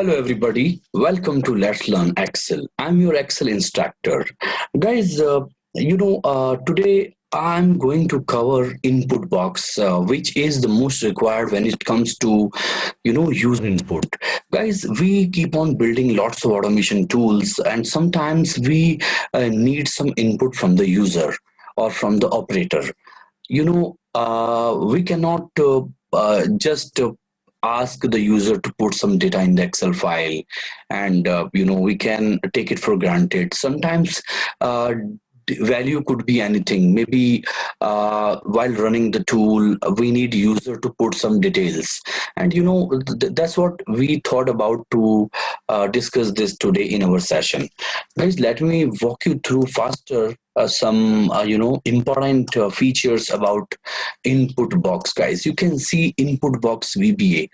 Hello everybody, welcome to Let's Learn Excel. I'm your Excel instructor. Guys, today I'm going to cover input box, which is the most required when it comes to, user input. Guys, we keep on building lots of automation tools and sometimes we need some input from the user or from the operator. We cannot just ask the user to put some data in the Excel file, and we can take it for granted. Sometimes value could be anything. Maybe while running the tool, we need user to put some details, and that's what we thought about to discuss this today in our session. Guys, let me walk you through faster some important features about input box. Guys, you can see input box VBA.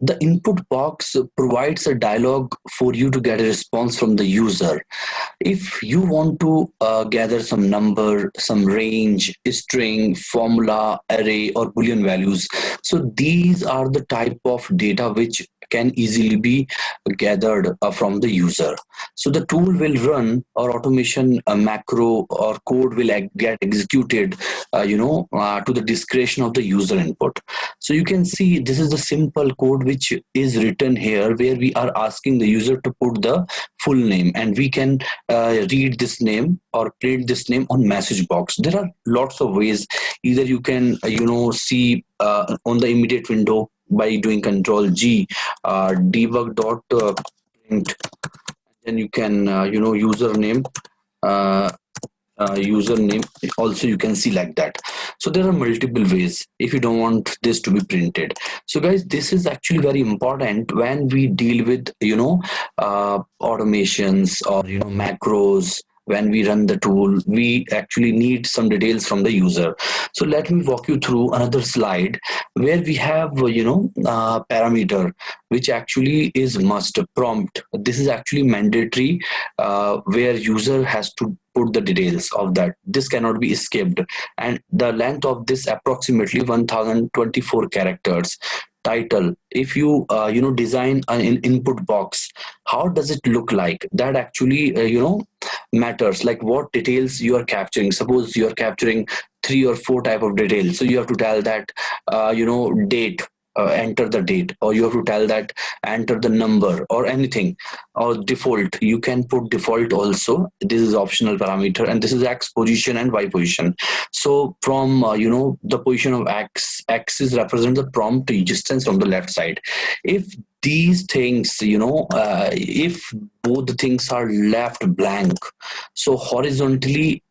The input box provides a dialog for you to get a response from the user. If you want to gather some number, some range, string, formula, array, or boolean values, so these are the type of data which can easily be gathered from the user. So the tool will run, or automation macro or code will get executed to the discretion of the user input. So you can see this is the simple code which is written here, where we are asking the user to put the full name, and we can read this name or print this name on message box. There are lots of ways. Either you can see on the immediate window by doing Control G, debug.print, then you can username also you can see like that. So there are multiple ways if you don't want this to be printed. So guys, this is actually very important when we deal with automations or macros. When we run the tool, we actually need some details from the user. So let me walk you through another slide where we have parameter, which actually is must prompt. This is actually mandatory, where user has to put the details of that. This cannot be skipped, and the length of this approximately 1024 characters. Title, if you design an input box, how does it look like? That actually matters, like what details you are capturing. Suppose you are capturing 3 or 4 type of details, so you have to tell that date, enter the date, or you have to tell that enter the number or anything, or default. You can put default also. This is optional parameter, and this is X position and Y position. So from the position of X is represent the prompt distance from the left side. If these things, if both the things are left blank, so horizontally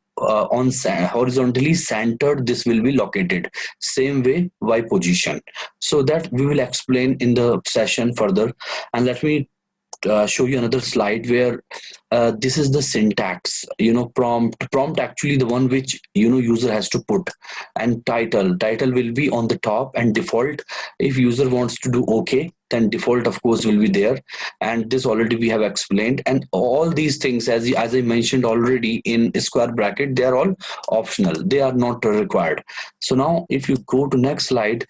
centered, this will be located. Same way Y position. So that we will explain in the session further. And let me show you another slide where this is the syntax. Prompt actually the one which user has to put, and title will be on the top, and default, if user wants to do okay, then default of course will be there, and this already we have explained. And all these things, as I mentioned already in square bracket, they are all optional, they are not required. So now if you go to next slide,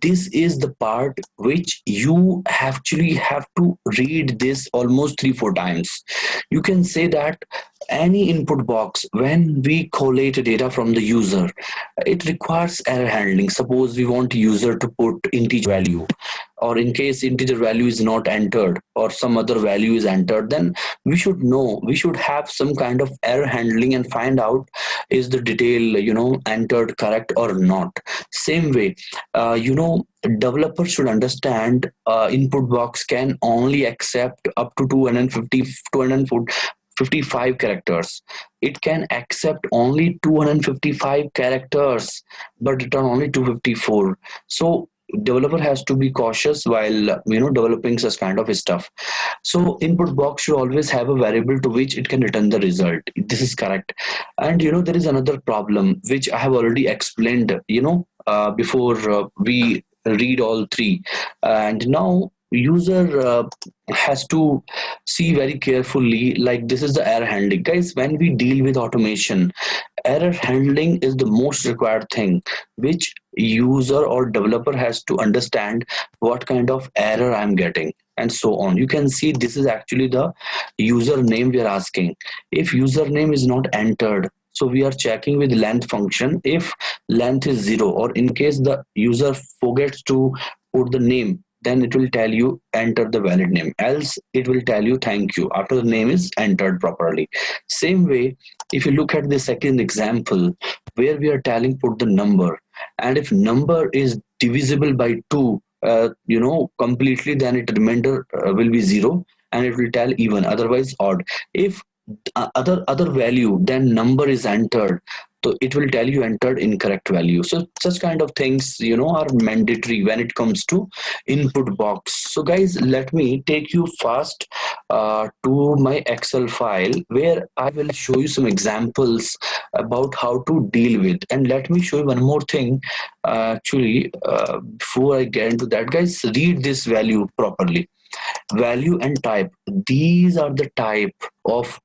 this is the part which you actually have to read this almost 3-4 times. You can say that any input box, when we collate data from the user, it requires error handling. Suppose we want user to put integer value, or in case integer value is not entered or some other value is entered, then we should have some kind of error handling and find out is the detail entered correct or not. Same way, developers should understand input box can only accept up to 255 characters. It can accept only 255 characters, but return only 254. So developer has to be cautious while developing such kind of stuff. So input box should always have a variable to which it can return the result. This is correct. And there is another problem which I have already explained before we read all three. And now user has to see very carefully, like this is the error handling. Guys, when we deal with automation, error handling is the most required thing, which user or developer has to understand what kind of error I'm getting and so on. You can see this is actually the username we are asking. If username is not entered, so we are checking with length function. If length is 0, or in case the user forgets to put the name, then it will tell you enter the valid name, else it will tell you thank you after the name is entered properly. Same way, if you look at the second example where we are telling put the number, and if number is divisible by 2 completely, then it remainder will be 0 and it will tell even, otherwise odd. If other value then number is entered, so it will tell you entered incorrect value. So such kind of things are mandatory when it comes to input box. So guys, let me take you fast to my Excel file where I will show you some examples about how to deal with. And let me show you one more thing. Actually, before I get into that, guys, read this value properly. Value and type, these are the type of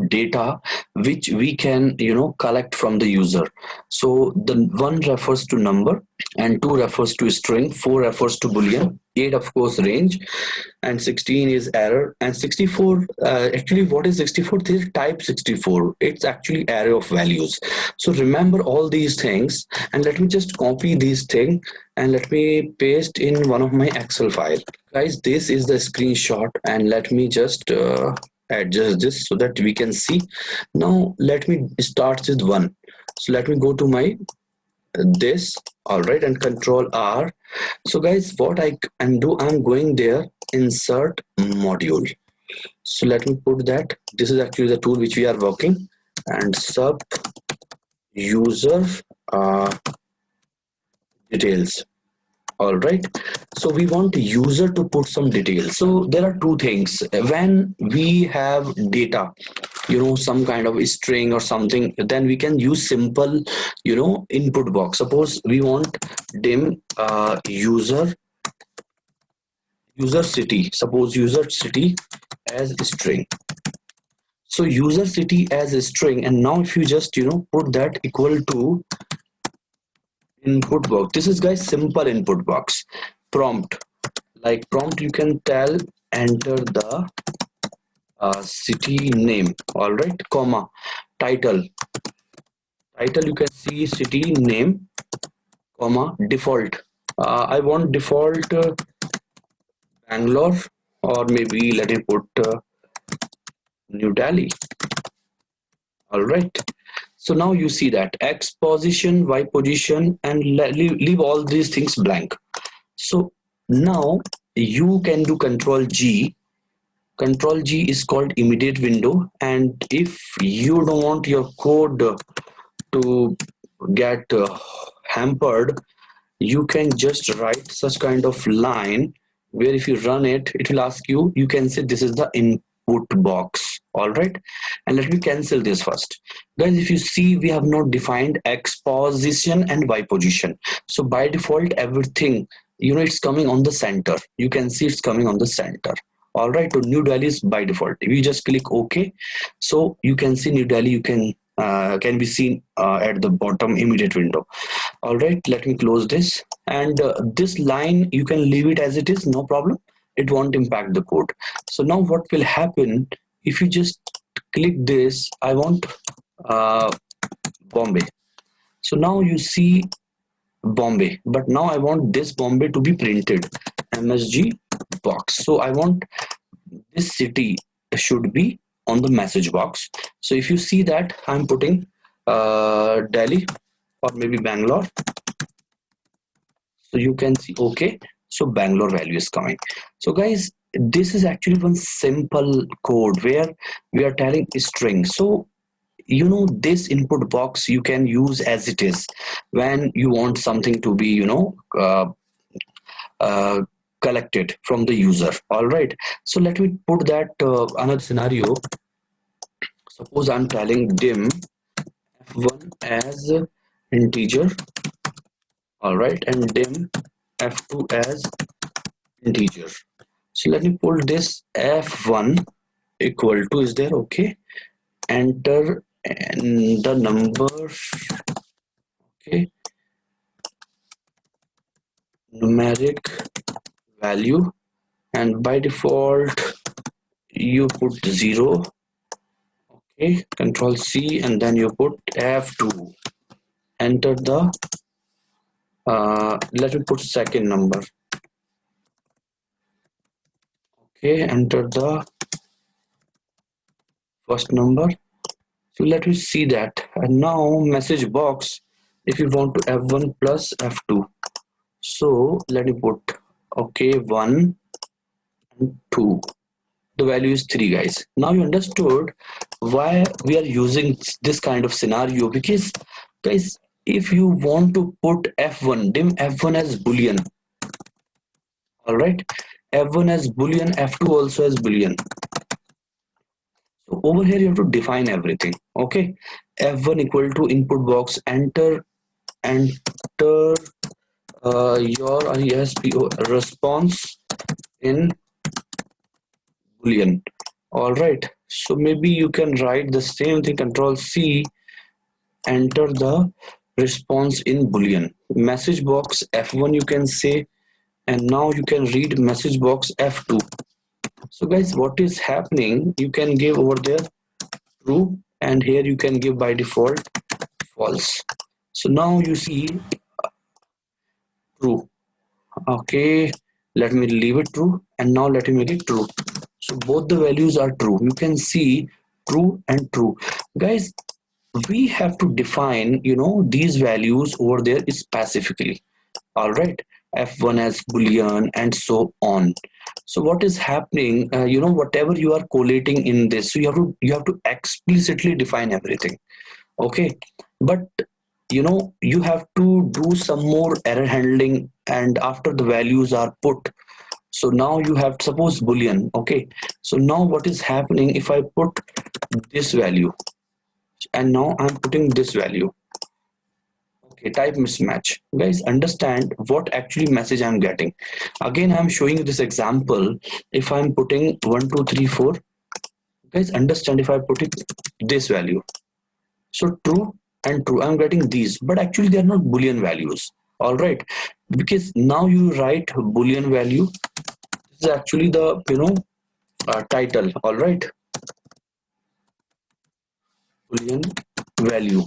data which we can collect from the user. So the 1 refers to number, and 2 refers to string, 4 refers to boolean, 8 of course range, and 16 is error, and 64 actually what is 64? This is type 64. It's actually array of values. So remember all these things, and let me just copy these things and let me paste in one of my Excel file. Guys, this is the screenshot, and let me just adjust this so that we can see. Now let me start with 1. So let me go to my this, all right, and control R. So guys, what I can do, I'm going there, insert module. So let me put that. This is actually the tool which we are working, and sub user details. All right, so we want the user to put some details. So there are two things when we have data, some kind of string or something, then we can use simple input box. Suppose we want dim user city, suppose user city as a string. So user city as a string, and now if you just put that equal to input box. This is guys simple input box. Prompt, like prompt you can tell enter the city name, all right, comma, title you can see city name, comma, default, I want default Bangalore, or maybe let me put New Delhi. All right, so now you see that X position, Y position, and leave all these things blank. So now you can do Control G. Control G is called immediate window, and if you don't want your code to get hampered, you can just write such kind of line where if you run it, it will ask you, you can say this is the input box. All right, and let me cancel this first. Guys, if you see, we have not defined X position and Y position. So by default, everything, it's coming on the center. You can see it's coming on the center. All right, so New Delhi is by default. If you just click OK, so you can see New Delhi, you can be seen at the bottom immediate window. All right, let me close this, and this line you can leave it as it is, no problem. It won't impact the code. So now what will happen if you just click this? I want Bombay. So now you see Bombay, but now I want this Bombay to be printed MSG box. So I want this city should be on the message box. So if you see that I'm putting Delhi or maybe Bangalore, so you can see okay, so Bangalore value is coming. So guys, this is actually one simple code where we are telling a string. So this input box you can use as it is when you want something to be collected from the user. All right, so let me put that another scenario. Suppose I'm telling dim f1 as integer, all right, and dim f2 as integer. So let me pull this f1 equal to is there. Okay, enter and the number. Okay, numeric value, and by default you put 0. Okay, control C, and then you put f2, enter the let me put second number. Okay, enter the first number. So let me see that. And now message box, if you want to f1 plus f2, so let me put okay 1 and 2. The value is 3, guys. Now you understood why we are using this kind of scenario, because guys, if you want to put f1, dim f1 as boolean, all right, f1 as boolean, f2 also as boolean. So over here you have to define everything. Okay, f1 equal to input box, enter your ISPO response in boolean. All right, so maybe you can write the same thing, control C, enter the response in boolean. Message box f1 you can say, and now you can read message box f2. So guys, what is happening, you can give over there true, and here you can give by default false. So now you see true. Okay, let me leave it true, and now let me make it true. So both the values are true. You can see true and true. Guys, we have to define, these values over there specifically. All right, f1 as boolean and so on. So what is happening, whatever you are collating in this, so you have to explicitly define everything. Okay, but you have to do some more error handling, and after the values are put, so now you have, suppose boolean. Okay, so now what is happening, if I put this value and now I'm putting this value, okay, type mismatch. Guys, understand what actually message I'm getting. Again, I'm showing you this example. If I'm putting 1 2 3 4, guys, understand, if I put it this value, so true and true, I'm getting these, but actually they are not boolean values. All right, because now you write boolean value. This is actually the title. All right, boolean value.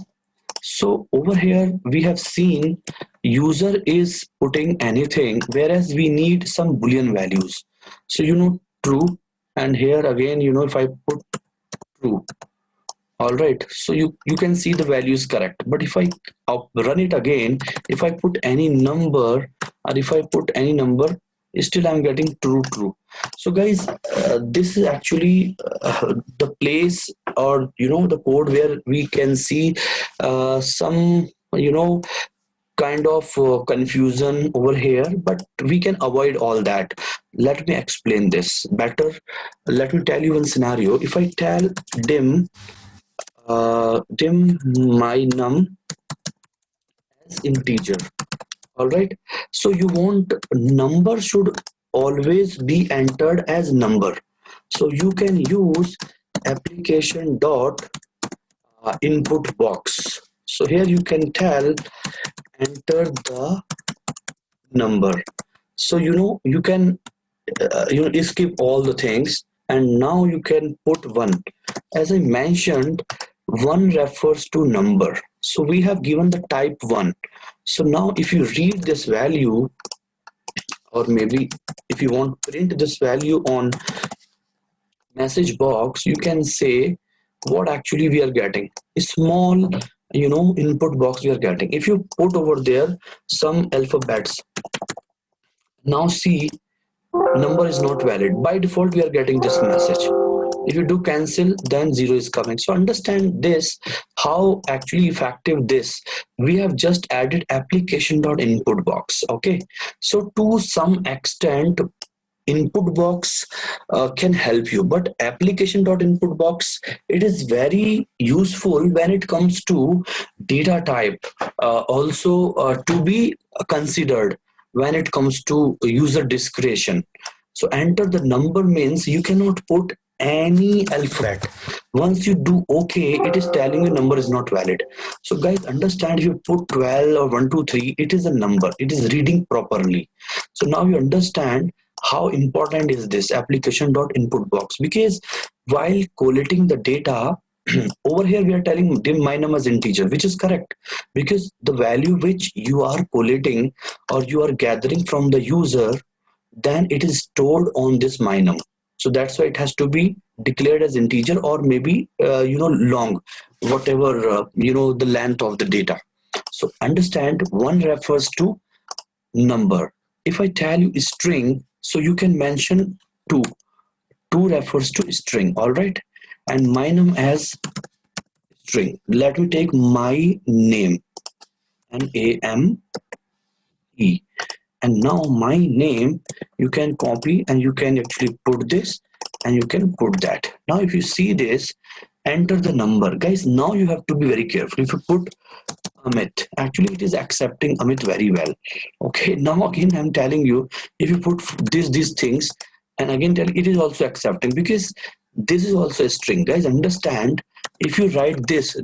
So over here we have seen user is putting anything, whereas we need some boolean values. So true, and here again, if I put true, all right, so you can see the value is correct. But if I run it again, if I put any number, or if I put any number, still I'm getting true. So guys, this is actually the place, or the code where we can see some kind of confusion over here, but we can avoid all that. Let me explain this better. Let me tell you one scenario. If I tell dim my num as integer, all right, so you want number should always be entered as number, so you can use application dot input box. So here you can tell enter the number. So you can skip all the things, and now you can put 1. As I mentioned, 1 refers to number, so we have given the type 1. So now if you read this value, or maybe if you want to print this value on message box, you can say what actually we are getting. A small input box we are getting. If you put over there some alphabets, now see, number is not valid. By default we are getting this message. If you do cancel, then 0 is coming. So understand this, how actually effective this. We have just added application.inputbox. Okay, so to some extent InputBox can help you, but application.inputbox, it is very useful when it comes to data type, also to be considered when it comes to user discretion. So enter the number means you cannot put any alphabet. Once you do okay, it is telling you number is not valid. So guys, understand, if you put 12 or 1 2 3, it is a number, it is reading properly. So now you understand how important is this application.inputbox, because while collating the data over here we are telling my num as integer, which is correct, because the value which you are collating or you are gathering from the user, then it is stored on this mynum. So that's why it has to be declared as integer, or maybe long, whatever the length of the data. So understand, one refers to number. If I tell you string, so you can mention two. Two refers to string, all right, and mynum as string. Let me take my name, NAME, and now my name, you can copy and you can actually put this and you can put that. Now if you see this, enter the number. Guys, now you have to be very careful. If you put Amit, actually it is accepting Amit very well. Okay, now again I'm telling you, if you put these things and again tell, it is also accepting, because this is also a string. Guys, understand, if you write this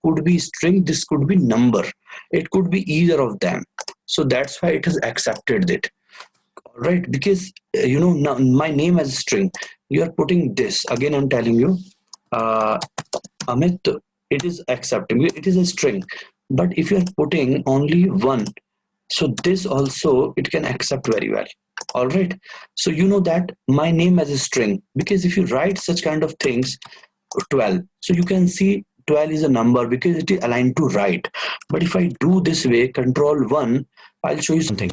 could be string, this could be number, it could be either of them. So that's why it has accepted it. All right, because now my name as a string, you are putting this, again I'm telling you, Amit, it is accepting, it is a string. But if you are putting only one, so this also it can accept very well. All right, so you know that my name as a string, because if you write such kind of things, 12, so you can see 12 is a number because it is aligned to right. But if I do this way, control 1, I'll show you something.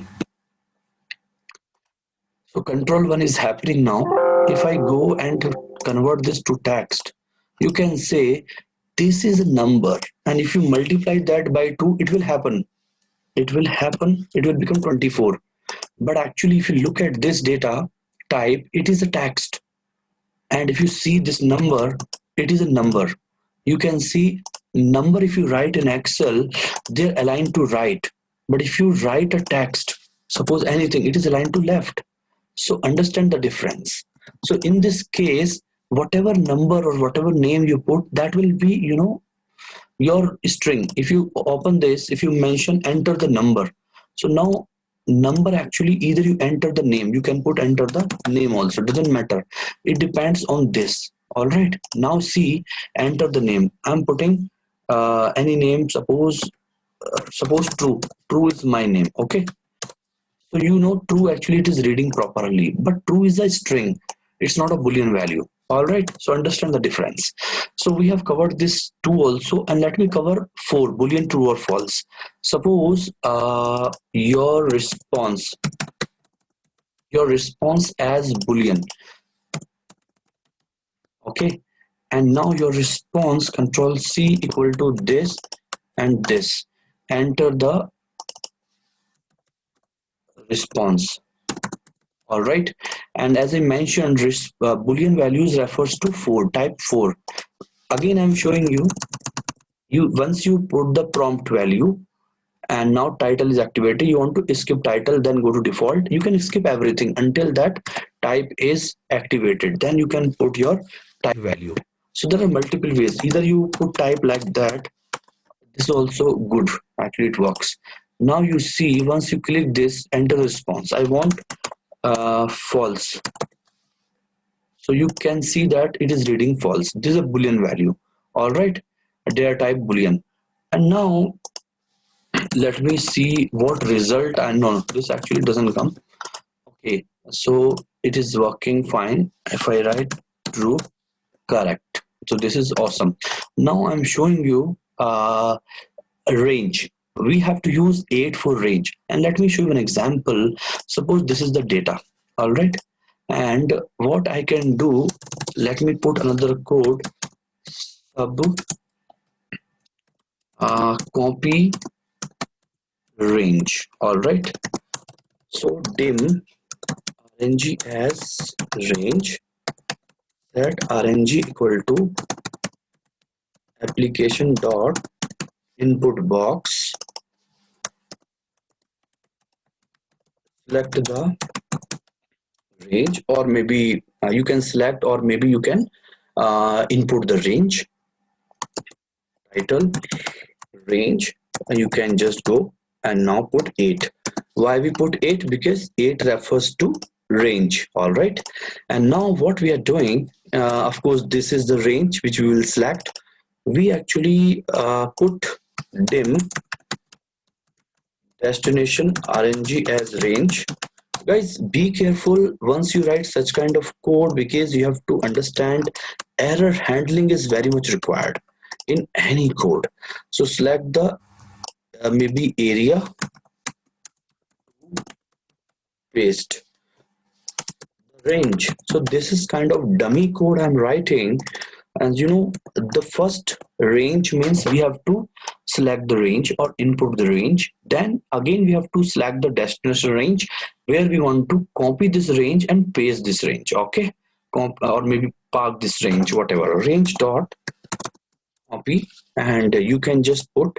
So control 1 is happening now. If I go and convert this to text, you can say this is a number, and if you multiply that by 2, it will happen, it will become 24. But actually if you look at this data type, it is a text, and if you see this number, it is a number. You can see number, if you write in Excel, they're aligned to right, but if you write a text, suppose anything, it is aligned to left. So understand the difference. So in this case, whatever number or whatever name you put, that will be your string. If you open this, if you mention enter the number, so now number, actually either you enter the name, you can put enter the name also, doesn't matter, it depends on this. All right, now see, enter the name, I'm putting any name, suppose true is my name. Okay, so true, actually it is reading properly, but true is a string, it's not a boolean value. All right, so understand the difference. So we have covered this 2 also, and let me cover 4, boolean true or false. Suppose your response as boolean. Okay, and now your response, control C, equal to this and this, enter the response. All right, and as I mentioned, boolean values refers to 4, type 4. Again I'm showing you, once you put the prompt value and now title is activated, you want to skip title, then go to default. You can skip everything until that type is activated, then you can put your type value. So there are multiple ways, either you put type like that, this is also good, actually it works. Now you see, once you click this, enter response, I want false, so you can see that it is reading false, this is a boolean value. All right, data type boolean. And now let me see what result, and no, this actually doesn't come. Okay, so it is working fine. If I write true, correct, so this is awesome. Now I'm showing you a range. We have to use 8 for range, and let me show you an example. Suppose this is the data. All right, and what I can do, let me put another code, sub copy range. All right, so dim rng as range, set rng equal to application dot input box, select the range, or maybe you can select, or maybe you can input the range, title, range, and you can just go and now put 8. Why we put 8? Because 8 refers to range. All right, and now what we are doing, of course this is the range which we will select. We actually put dim destination RNG as range. Guys, be careful once you write such kind of code, because you have to understand error handling is very much required in any code. So select the maybe area, paste range. So this is kind of dummy code I'm writing, and you know, the first range means we have to select the range or input the range, then again we have to select the destination range where we want to copy this range and paste this range. Okay, or maybe park this range, whatever, range dot copy, and you can just put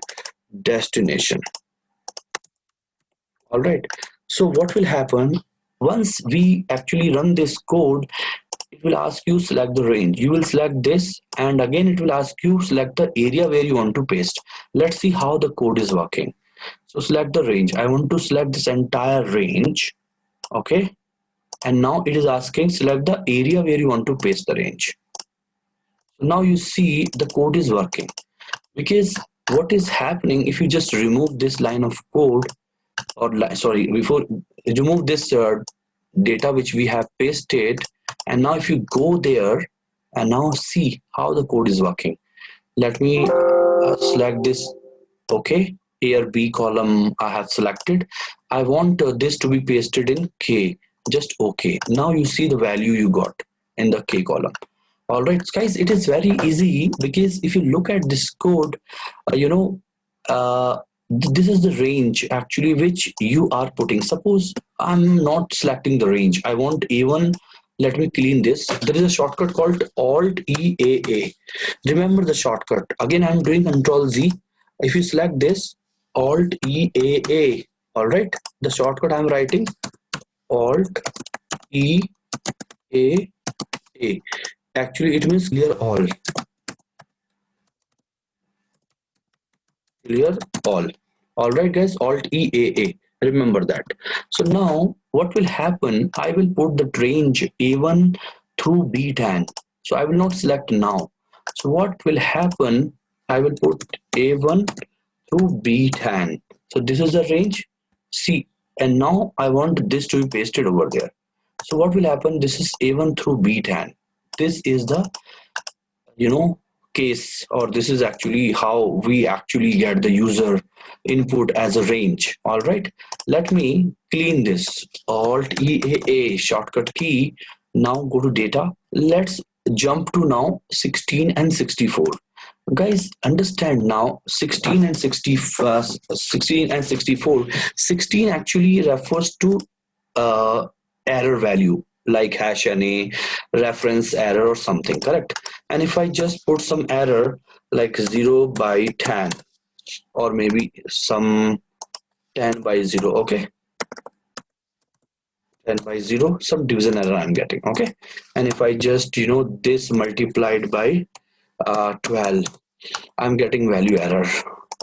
destination. All right, so what will happen once we actually run this code? It will ask you select the range, you will select this, and again it will ask you select the area where you want to paste. Let's see how the code is working. So select the range, I want to select this entire range. Okay, and now it is asking select the area where you want to paste the range. So now you see the code is working, because what is happening, if you just remove this line of code, or sorry, before remove this data which we have pasted, and now if you go there and now see how the code is working. Let me select this. Okay, here B column I have selected. I want this to be pasted in K. Just okay. Now you see the value you got in the K column. All right, guys, it is very easy, because if you look at this code, you know, this is the range actually which you are putting. Suppose I'm not selecting the range, I want A1. Let me clean this. There is a shortcut called Alt EAA. Remember the shortcut. Again, I'm doing Control Z. If you select this, Alt EAA. All right, the shortcut I'm writing Alt EAA. Actually, it means clear all. Clear all. All right, guys, Alt EAA. Remember that. So now what will happen? I will put the range A1 through B10. So I will not select now. So what will happen? I will put A1 through B10. So this is the range. See, and now I want this to be pasted over there. So what will happen? This is A1 through B10. This is the, you know, case, or this is actually how we actually get the user input as a range. All right, let me clean this. Alt EAA shortcut key. Now go to data. Let's jump to now 16 and 64. Guys, understand now 16 and 16 and 64. 16 actually refers to error value, like hash NA, reference error or something, correct? And if I just put some error like 0 by 10, or maybe some 10 by 0, okay, 10 by 0, some division error I'm getting. Okay, and if I just, you know, this multiplied by 12, I'm getting value error.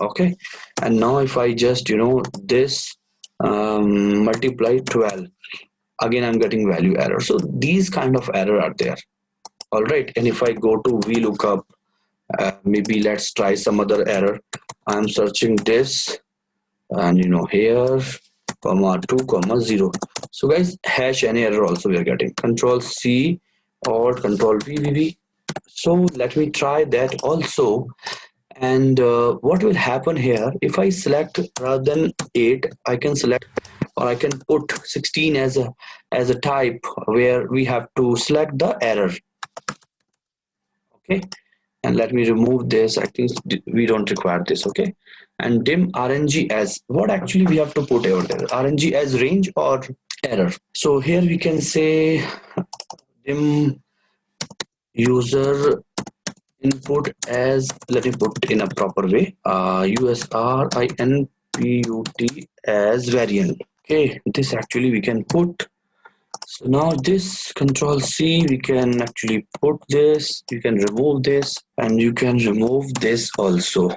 Okay, and now if I just, you know, this multiply 12, again I'm getting value error. So these kind of error are there. All right, and if I go to VLOOKUP, maybe let's try some other error. I'm searching this, and you know, here comma 2 comma 0. So guys, hash any error also we are getting. Control C or Control V. So let me try that also. And what will happen here, if I select rather than 8, I can select, or I can put 16 as a type where we have to select the error. Okay, and let me remove this. I think we don't require this. Okay, and dim RNG as, what actually we have to put over there, RNG as range or error. So here we can say dim user input as, let me put in a proper way, USR INPUT as variant. Okay, this actually we can put So now this control C, we can actually put this, you can remove this, and you can remove this also.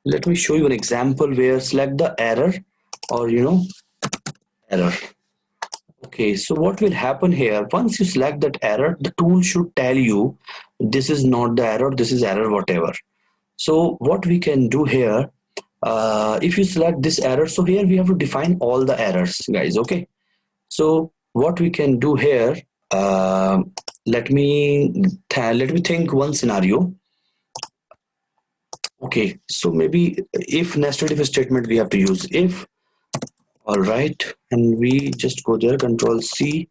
Let me show you an example where select the error or error. Okay, so what will happen here, once you select that error, the tool should tell you this is not the error, this is error whatever. So what we can do here, if you select this error, so here we have to define all the errors, guys. Okay, so what we can do here, uh, let me think one scenario. Okay, so maybe if nested if statement we have to use if. All right, and we just go there, control C.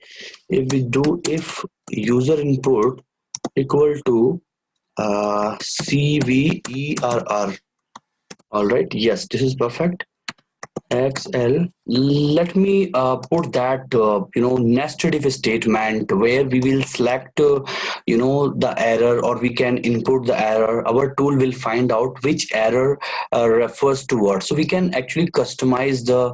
If we do if user input equal to CVERR. All right, yes, this is perfect. XL. Let me put that nested if statement where we will select the error, or we can input the error. Our tool will find out which error refers to what, so we can actually customize the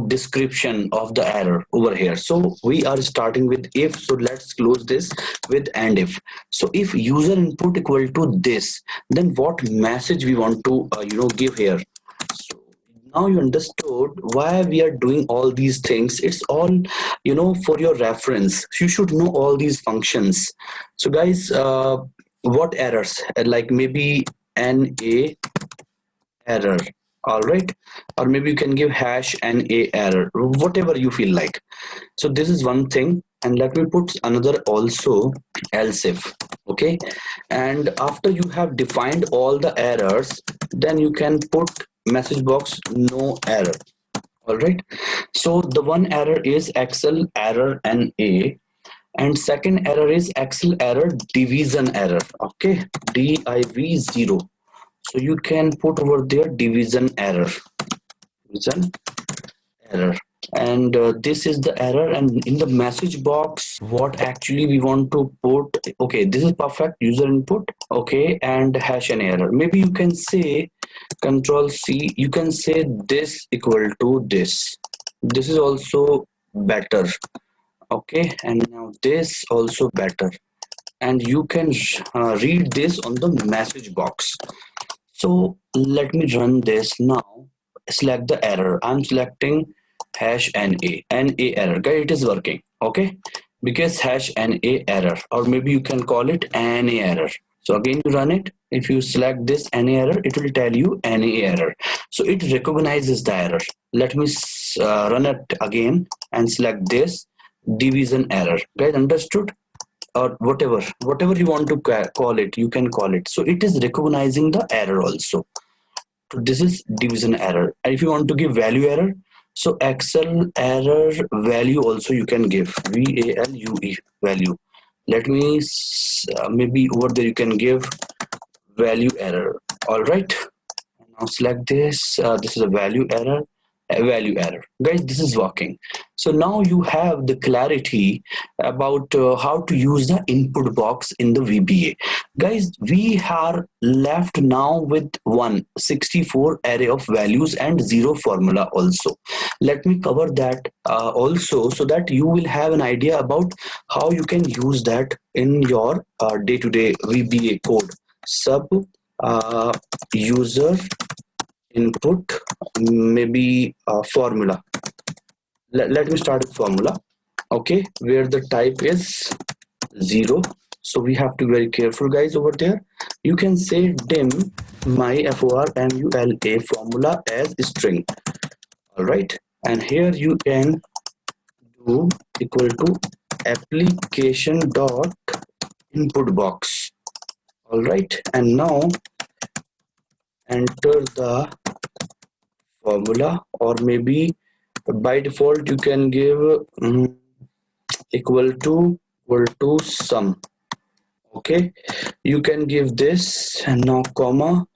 description of the error over here. So we are starting with if, so let's close this with and if. So if user input equal to this, then what message we want to give here. So now you understood why we are doing all these things. It's all for your reference. You should know all these functions. So guys, what errors, like maybe NA error, all right, or maybe you can give hash NA error, whatever you feel like. So this is one thing, and let me put another also, else if. Okay, and after you have defined all the errors, then you can put message box no error. All right, so the one error is excel error NA, and second error is excel error division error. Okay, div0. So you can put over there division error, division error. And this is the error, and in the message box what actually we want to put. Okay, this is perfect, user input. Okay, and hash and error, maybe you can say control C, you can say this equal to this. This is also better. Okay, and now this also better, and you can read this on the message box. So let me run this now. Select the error. I'm selecting hash NA error. Guys, it is working. Okay, because hash NA error, or maybe you can call it NA error. So again, you run it. If you select this NA error, it will tell you NA error. So it recognizes the error. Let me run it again and select this division error. Guys, understood? Or whatever you want to call it, you can call it. So it is recognizing the error also. So this is division error. And if you want to give value error, so excel error value also you can give, VALUE value. Let me maybe over there you can give value error. All right, now select this. This is a value error. Value error. Guys, this is working. So now you have the clarity about how to use the input box in the VBA. Guys, we are left now with 164 array of values and 0 formula also. Let me cover that also, so that you will have an idea about how you can use that in your day-to-day VBA code. Sub user input, maybe formula. Let me start with formula. Okay, where the type is 0. So we have to be very careful, guys. Over there you can say dim my formula formula as string. All right, and here you can do equal to application dot input box. All right, and now enter the formula, or maybe by default you can give equal to sum. Okay, you can give this, and now comma,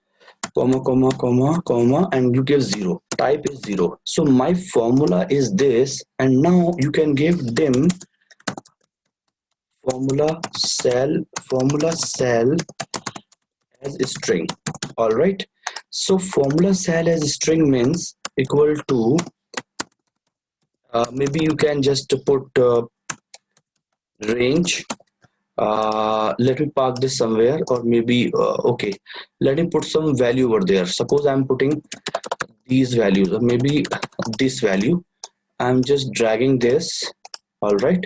and you give 0. Type is 0. So my formula is this, and now you can give dim formula cell as a string. All right, so formula cell as a string means equal to maybe you can just put range. Let me park this somewhere, or maybe okay, let me put some value over there. Suppose I'm putting these values, or maybe this value. I'm just dragging this. All right,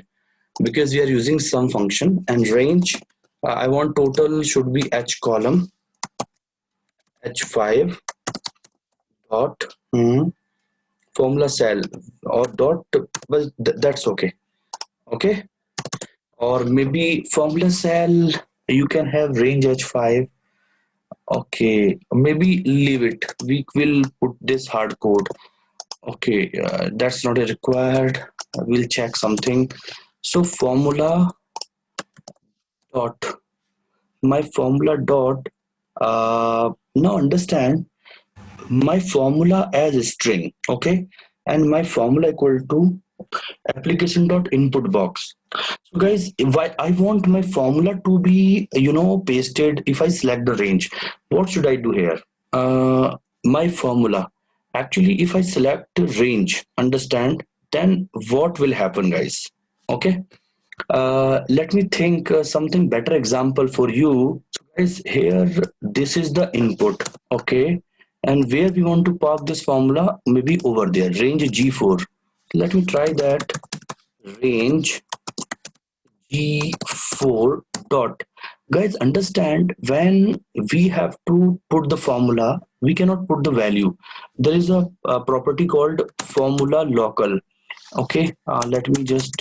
because we are using some function. And range, I want total should be h column h5 dot formula cell or dot, but that's okay. Okay, or maybe formula cell, you can have range h5. Okay, maybe leave it. We will put this hard code. Okay, that's not a required. We'll check something. So formula dot, my formula dot, now understand, my formula as a string, okay, and my formula equal to application dot input box. So guys, if I want my formula to be pasted, if I select the range, what should I do here? My formula, actually if I select range, understand, then what will happen, guys? Okay, let me think something better example for you. So guys, here this is the input, okay, and where we want to park this formula, maybe over there, range g4. Let me try that. Range g4 dot, guys, understand, when we have to put the formula, we cannot put the value. There is a property called formula local. Okay, let me just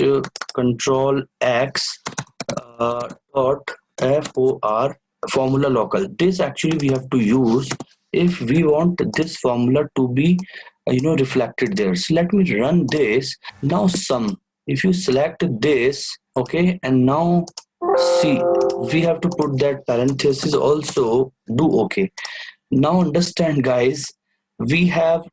control x dot for formula local. This actually we have to use if we want this formula to be reflected there. So let me run this now. Sum, if you select this, okay, and now see, we have to put that parenthesis also, do okay. Now understand, guys, we have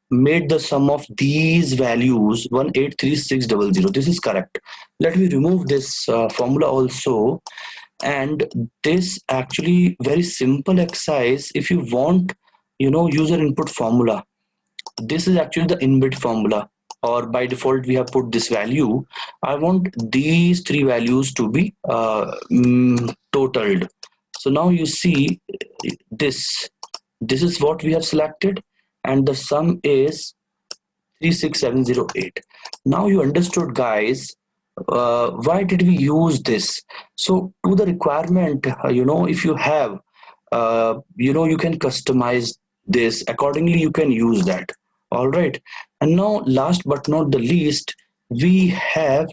made the sum of these values 183600. This is correct. Let me remove this formula also. And this actually very simple exercise, if you want user input formula, this is actually the inbuilt formula, or by default we have put this value. I want these three values to be totaled. So now you see this is what we have selected, and the sum is 36708. Now you understood, guys, why did we use this? So to the requirement, if you have you can customize this accordingly, you can use that. All right, and now last but not the least, we have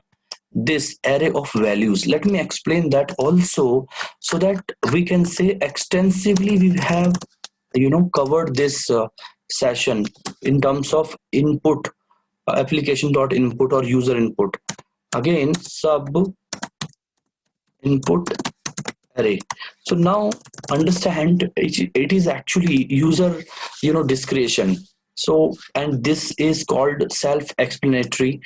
this array of values. Let me explain that also, so that we can say extensively we have covered this session in terms of input, application dot input or user input. Again, sub input array. So now understand, it is actually user discretion. So, and this is called self-explanatory.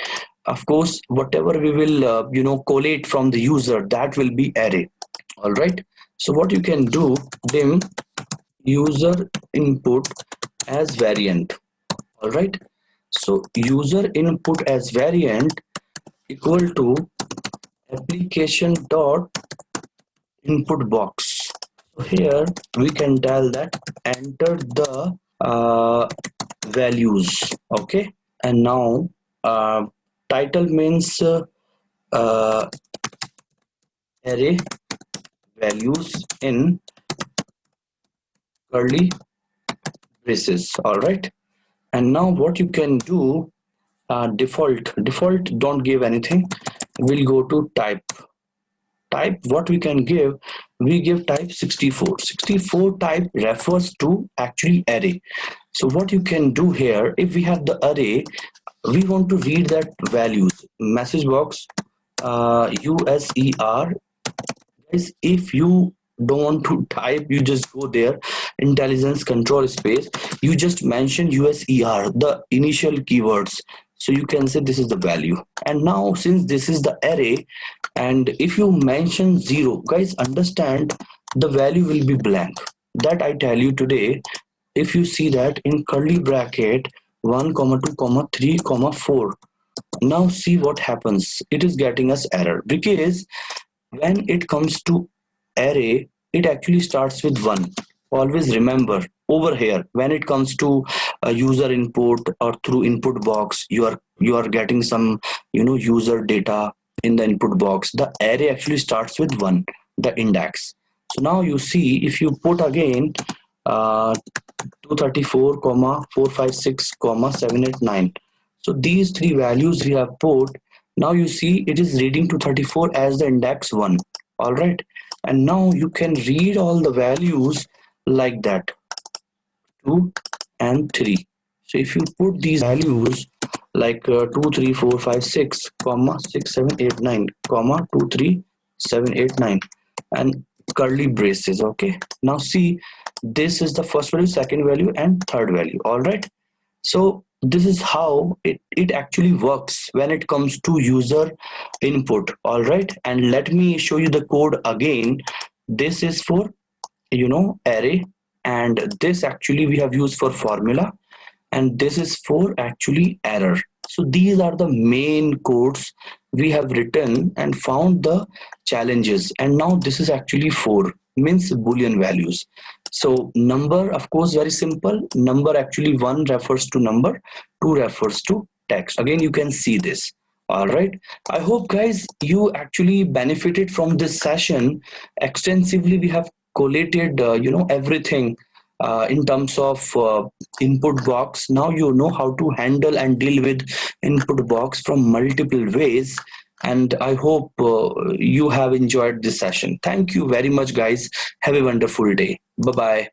Of course, whatever we will collate from the user, that will be array. All right, so what you can do, dim user input as variant. All right, so user input as variant equal to application dot input box. So here we can tell that enter the values. Okay, and now title means array values in curly braces. All right, and now what you can do, default don't give anything. We'll go to type. What we can give, we give type 64 type refers to actually array. So what you can do here, if we have the array, we want to read that values, message box user. Guys, if you don't want to type, you just go there, intelligence control space, you just mention user, the initial keywords. So you can say this is the value. And now since this is the array, and if you mention 0, guys, understand, the value will be blank. That I tell you today. If you see that in curly bracket 1, 2, 3, 4, Now see what happens. It is getting us error because when it comes to array, it actually starts with 1. Always remember over here when it comes to user input or through input box, you are getting some user data in the input box. The array actually starts with 1, the index. So now you see if you put again 234 456 789, so these three values we have put. Now you see it is reading 234 as the index 1. All right, and now you can read all the values like that, 2 and 3. So if you put these values like 2 3 4 5 6 comma 6 7 8 9 comma 2 3 7 8 9 and curly braces. Okay, now see, this is the first value, second value and third value. All right, so this is how it actually works when it comes to user input. All right, and let me show you the code again. This is for array, and this actually we have used for formula, and this is for actually error. So these are the main codes we have written and found the challenges. And now this is actually 4 means boolean values. So number, of course, very simple. Number actually 1 refers to number, 2 refers to text. Again, you can see this. All right, I hope guys you actually benefited from this session extensively. We have collated everything in terms of input box. Now you know how to handle and deal with input box from multiple ways, and I hope you have enjoyed this session. Thank you very much guys. Have a wonderful day. Bye bye.